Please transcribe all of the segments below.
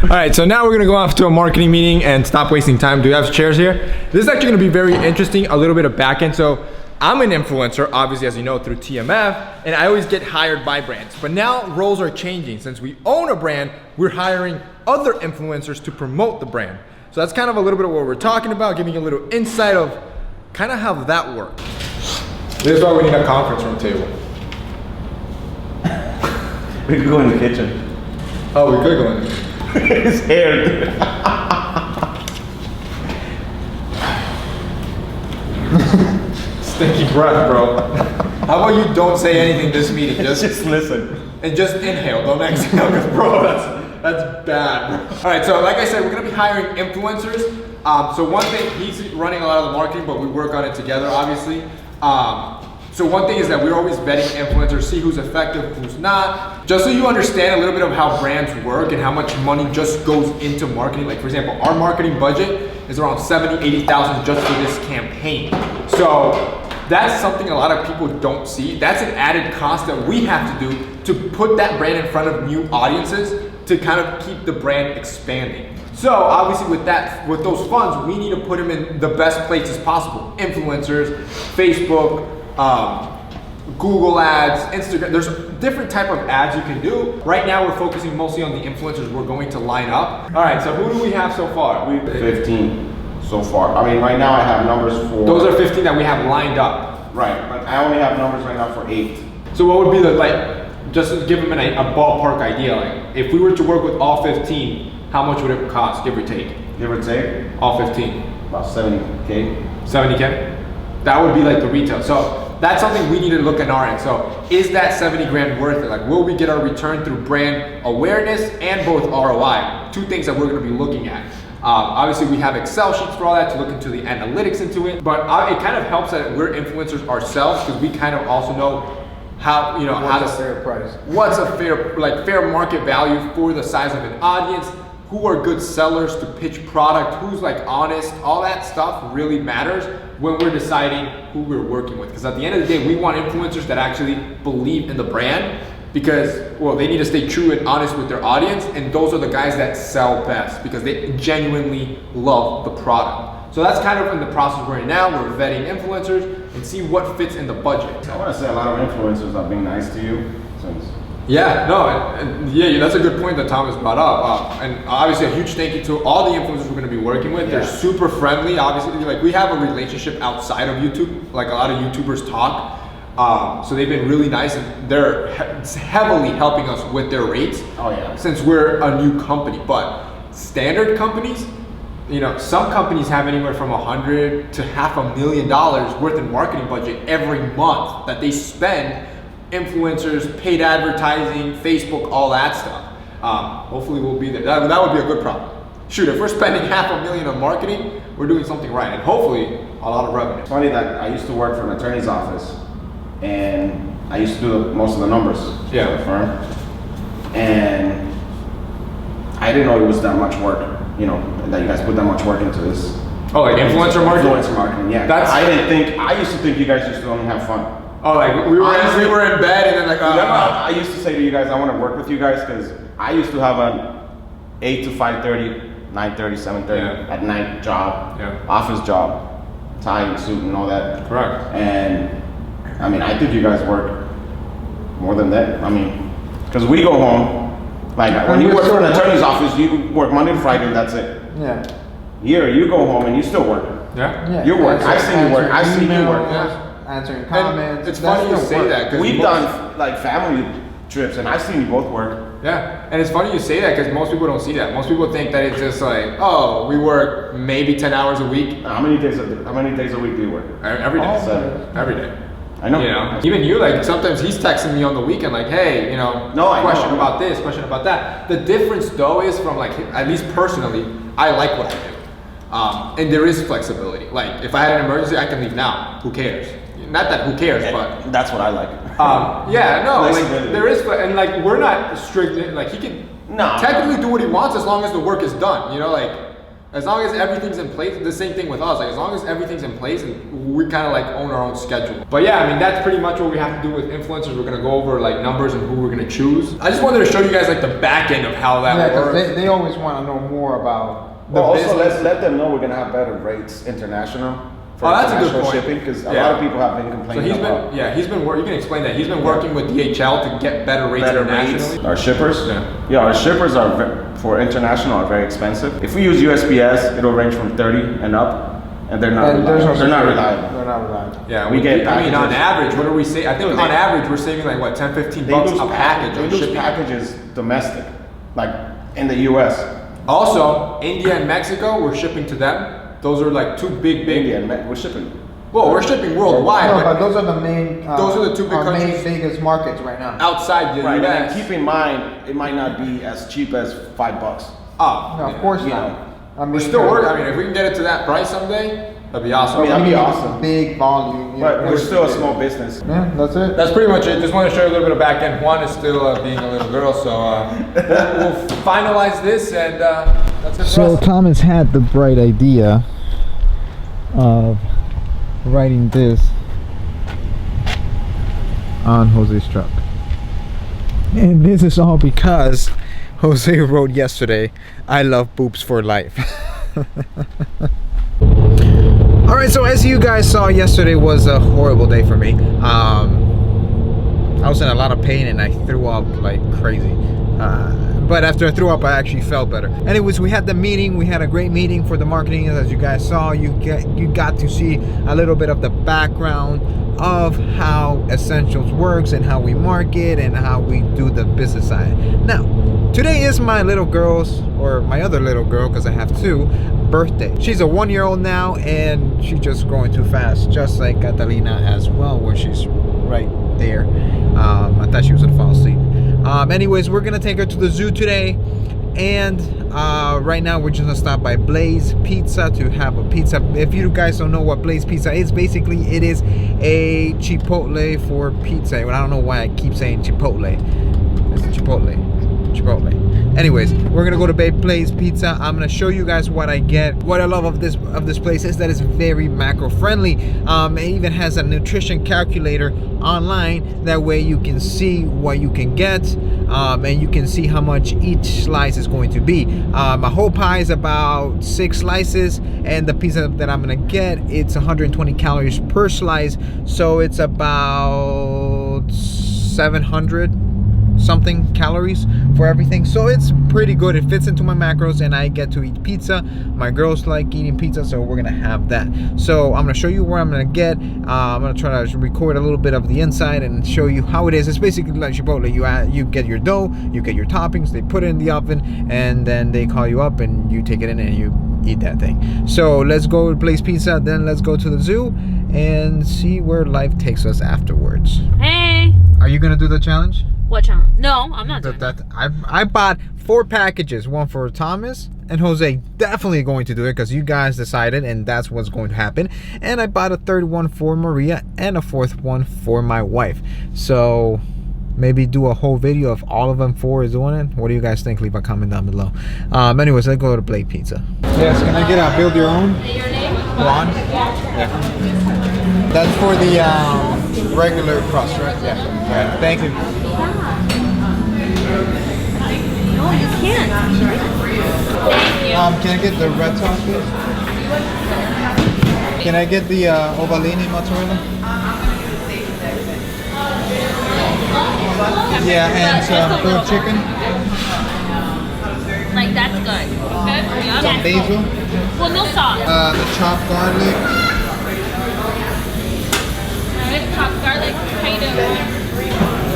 All right, so now we're gonna go off to a marketing meeting and stop wasting time. Do you have chairs here? This is actually gonna be very interesting, a little bit of back end. So I'm an influencer, obviously, as you know, through TMF, and I always get hired by brands. But now roles are changing. Since we own a brand, we're hiring other influencers to promote the brand. So that's kind of a little bit of what we're talking about, giving you a little insight of kind of how that works. This is why we need a conference room table. We could go in the kitchen. Oh, we could go in. His hair. Stinky breath, bro. How about you don't say anything this meeting? Just listen. And just inhale, don't exhale, because bro, that's bad. All right, so like I said, we're gonna be hiring influencers. So one thing, he's running a lot of the marketing, but we work on it together, obviously. So one thing is that we're always vetting influencers, see who's effective, who's not. Just so you understand a little bit of how brands work and how much money just goes into marketing. Like for example, our marketing budget is around 70, 80,000 just for this campaign. So that's something a lot of people don't see. That's an added cost that we have to do to put that brand in front of new audiences to kind of keep the brand expanding. So obviously with those funds, we need to put them in the best places possible. Influencers, Facebook, Google ads, Instagram, there's different type of ads you can do. Right now we're focusing mostly on the influencers we're going to line up. All right, so who do we have so far? 15 so far. I mean, right now I have numbers for... Those are 15 that we have lined up. Right, but I only have numbers right now for 8. So what would be the, like, just to give them a ballpark idea, like, if we were to work with all 15, how much would it cost, give or take? Give or take? All 15. About 70K. 70K? That would be like the retail. So that's something we need to look at our end. So is that 70 grand worth it? Like, will we get our return through brand awareness and both ROI? Two things that we're gonna be looking at. Obviously we have Excel sheets for all that to look into the analytics into it, but it kind of helps that we're influencers ourselves because we kind of also know how, you know, what's a fair price? What's a fair market value for the size of an audience, who are good sellers to pitch product, who's like honest, all that stuff really matters when we're deciding who we're working with. Because at the end of the day, we want influencers that actually believe in the brand because, well, they need to stay true and honest with their audience, and those are the guys that sell best because they genuinely love the product. So that's kind of in the process we're in now. We're vetting influencers and see what fits in the budget. I want to say a lot of influencers are being nice to you since... Yeah, no, yeah, that's a good point that Thomas brought up. And obviously a huge thank you to all the influencers we're gonna be working with. Yeah. They're super friendly, obviously. Like, we have a relationship outside of YouTube, like a lot of YouTubers talk. So they've been really nice, and they're heavily helping us with their rates. Oh yeah. Since we're a new company. But standard companies, you know, some companies have anywhere from $100,000 to $500,000 worth in marketing budget every month that they spend. Influencers, paid advertising, Facebook, all that stuff. Hopefully we'll be there. That would be a good problem. Shoot, if we're spending $500,000 on marketing, we're doing something right, and hopefully a lot of revenue. It's funny that I used to work for an attorney's office, and I used to do most of the numbers for the firm, and I didn't know it was that much work, you know, that you guys put that much work into this. Oh, like influencer marketing? Influencer marketing, yeah. I used to think you guys used to only have fun. Oh, like we were in bed and then like, I used to say to you guys, I want to work with you guys because I used to have an 8 to 5:30, 9:30, 7:30 at night job, office job, tie and suit and all that. Correct. And I mean, I think you guys work more than that. I mean, because we go home, like when you work for an attorney's office, you work Monday to Friday, that's it. Yeah. Here, you go home and you still work. Yeah. You work. I see you work. I see you work. Yeah. Answering comments. It's funny you say that because we've done like family trips and I've seen you both work. Yeah, and it's funny you say that because most people don't see that. Most people think that it's just like, oh, we work maybe 10 hours a week. How many days a week do you work? Every day. 7. Every day. I know. You know, even you, like sometimes he's texting me on the weekend like, hey, you know, question about this, question about that. The difference though is from like, at least personally, I like what I do. And there is flexibility. Like if I had an emergency, I can leave now. Who cares? Not that who cares, but that's what I like. Yeah, no, like there is, and like we're not strict. Like he can technically do what he wants as long as the work is done. You know, like As long as everything's in place, the same thing with us. Like as long as everything's in place, and we kind of like own our own schedule. But yeah, I mean that's pretty much what we have to do with influencers. We're gonna go over like numbers and who we're gonna choose. I just wanted to show you guys like the back end of how that works. They always want to know more about Well, also let's let them know we're gonna have better rates international. For that's a good international point. shipping, because a lot of people have been complaining about. He's been you can explain that. He's been working with DHL to get better rates internationally. Our shippers, our shippers for international are very expensive. If we use USPS, it'll range from 30 and up, and they're not reliable. They're not reliable. Yeah, we get. I mean, on average, what do we say? I think on average we're saving like what, 10, 15 bucks a package. They lose packages domestic, like in the US. Also, India and Mexico, we're shipping to them. Those are like two big. India and we're shipping. Well, we're shipping worldwide. No, but those are the main. Those are the two big countries. Main biggest markets right now. Outside the Right, US. and keep in mind, it might not be as cheap as $5. Oh, No, of course you not. know. I mean, we're still working. I mean, if we can get it to that price someday, that'd be awesome. That'd be awesome. Big volume. But we're still a small business. Yeah, that's it. That's pretty much it. Just want to show you a little bit of back end. Juan is still being a little girl, so we'll finalize this, and that's it for So us. Thomas had the bright idea of writing this on Jose's truck. And this is all because Jose wrote yesterday, "I love boobs for life." Alright, so as you guys saw, yesterday was a horrible day for me. I was in a lot of pain and I threw up like crazy. But after I threw up, I actually felt better. Anyways, we had the meeting. We had a great meeting for the marketing. As you guys saw, you got to see a little bit of the background of how Essentials works and how we market and how we do the business side. Now, today is my little girl's, or my other little girl, because I have two, birthday. She's a 1-year-old now, and she's just growing too fast, just like Catalina as well, where she's right there. I thought she was gonna fall asleep. Anyways, we're gonna take her to the zoo today, and right now we're just gonna stop by Blaze Pizza to have a pizza. If you guys don't know what Blaze Pizza is, basically it is a Chipotle for pizza. Well, I don't know why I keep saying Chipotle. It's Chipotle. Anyways, we're gonna go to Blaze Pizza. I'm gonna show you guys what I get. What I love of this place is that it's very macro friendly. It even has a nutrition calculator online. That way you can see what you can get, and you can see how much each slice is going to be. My whole pie is about 6 slices, and the pizza that I'm gonna get, it's 120 calories per slice, so it's about 700 something calories for everything, so it's pretty good. It fits into my macros, and I get to eat pizza. My girls like eating pizza, so we're gonna have that. So I'm gonna show you where I'm gonna get. I'm gonna try to record a little bit of the inside and show you how it is. It's basically like Chipotle. You get your dough, you get your toppings, they put it in the oven, and then they call you up and you take it in and you eat that thing. So let's go to Blaze Pizza, then let's go to the zoo and see where life takes us afterwards. Hey! Are you gonna do the challenge? What challenge? No, I'm not doing that. I bought 4 packages, one for Thomas and Jose. Definitely going to do it because you guys decided, and that's what's going to happen. And I bought a 3rd one for Maria and a 4th one for my wife. So maybe do a whole video of all of them 4 is doing it. What do you guys think? Leave a comment down below. Anyways, let's go to Blaze Pizza. Yes, can I get a build your own? Your name? Blonde? Yeah. That's for the regular crust, right? Yeah. All right. Thank you. No, you can't. Thank you. Can I get the red sauce, please? Can I get the Ovalini mozzarella? Yeah, and some grilled chicken. Like, that's good. Good? Yeah. Some basil. Well, no sauce. The chopped garlic. Alright, chopped garlic. How you doing?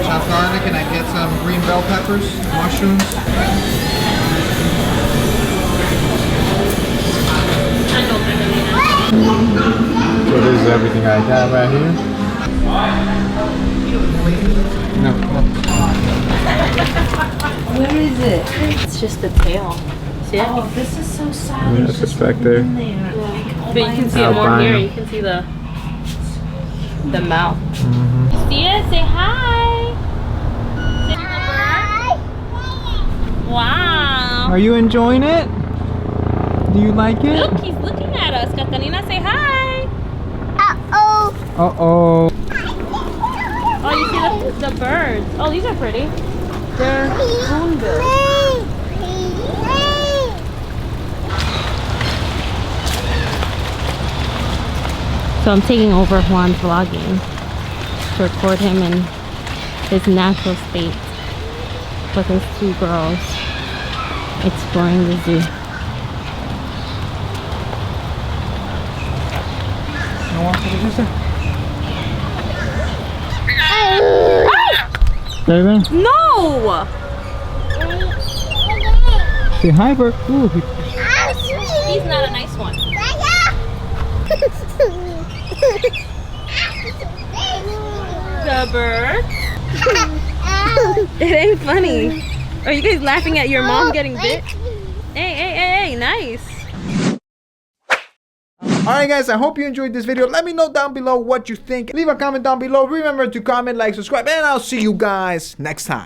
Chopped garlic, and I get some green bell peppers, mushrooms. I know better than that. So this is everything I got right here. No. Where is it? It's just the tail. See it? Oh, this is so sad. Yeah, it's back there. In there. But you can see it more here. You can see the mouth. You see it? Say hi. Say hi. Wow. Are you enjoying it? Do you like it? Look, he's looking at us. Catalina, say hi. Uh-oh. Oh, you see the birds. Oh, these are pretty. They're spoonbills. So I'm taking over Juan's vlogging to record him in his natural state with his 2 girls exploring the zoo. Baby, No! say hi, Bert. Ooh. He's not a nice one. The bird. It ain't funny. Are you guys laughing at your mom getting bit? Hey, nice. Alright guys, I hope you enjoyed this video. Let me know down below what you think. Leave a comment down below. Remember to comment, like, subscribe, and I'll see you guys next time.